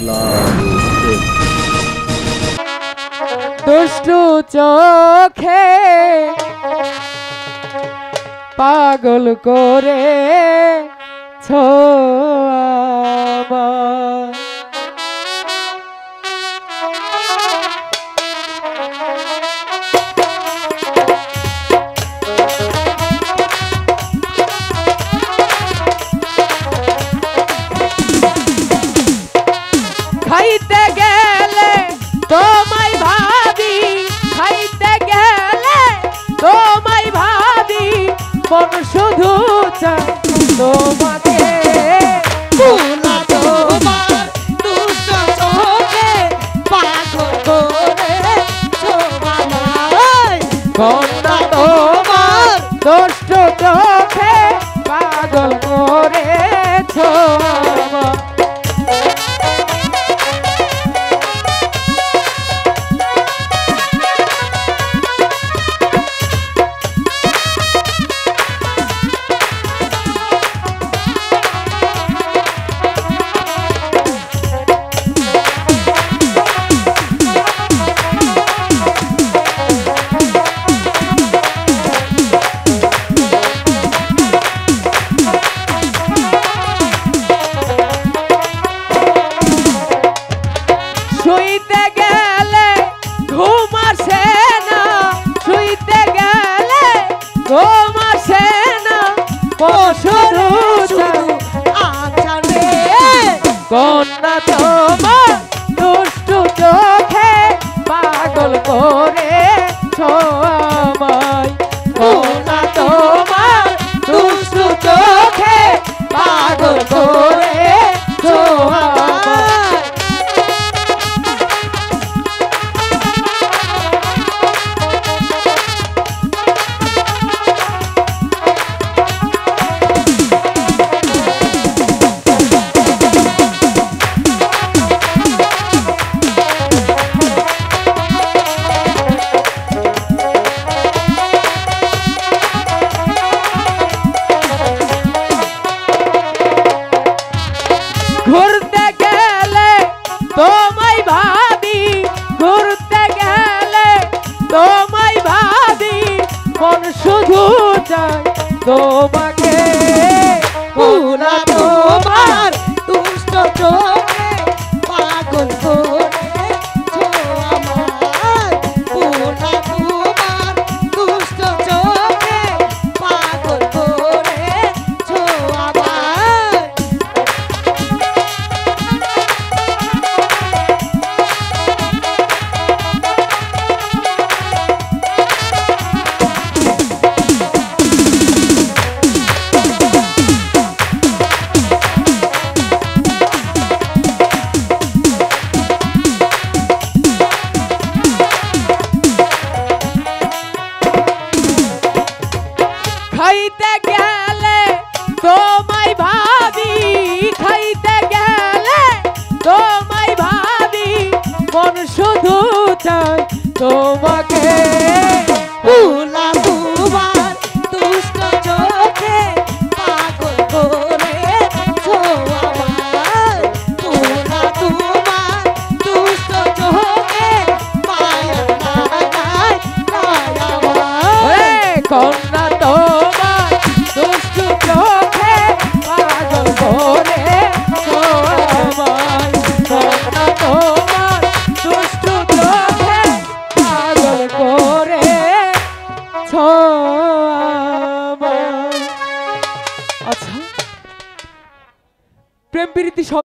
বাংলাদেশ। দুষ্টু চোখে পাগল করে ছোবা খাইতে গেলে তোমায় ভাবি, খাইতে গেলে তোমায় ভাবি, মন শুধু চায় তোমাকে। ভোলা তোমার দুষ্ট চোখে পাগল করে ছোবা কন্যা তোমার দুষ্ট চোখে পাগল করে ছোবা শুইতে গেলে ঘুম আসে না, শুইতে গেলে ঘুম আসে না, শুধু আচারে কন্যা তোমার দুষ্টু চোখে পাগল করে আমায়। কন্যা তোমার দুষ্টু চোখে পাগল করে আমায়। ঘুরতে গেলে তোমায় ভাবি, ঘুরতে গেলে তোমায় ভাবি, মন শুধু চায় তোমাকে। ভোলা তোমার দুষ্ট চোখে পাগল করে ছোবা ভোলা তোমার দুষ্ট চোখে পাগল করে ছোবা খাইতে গেলে তোমায় ভাবি, খাইতে গেলে তোমায় ভাবি, মন শুধু চায় তোমাকে। ভোলা তোমার দুষ্ট চোখে পাগল করে ছোবা ভোলা তোমার দুষ্ট চোখে মায়া লাগায় ওরে কন্যা তোমার দুষ্টু চোখে পাগল করে আমায়। কন্যা তোমার দুষ্টু চোখে পাগল করে আমায়। আচ্ছা, প্রেম প্রীতি সব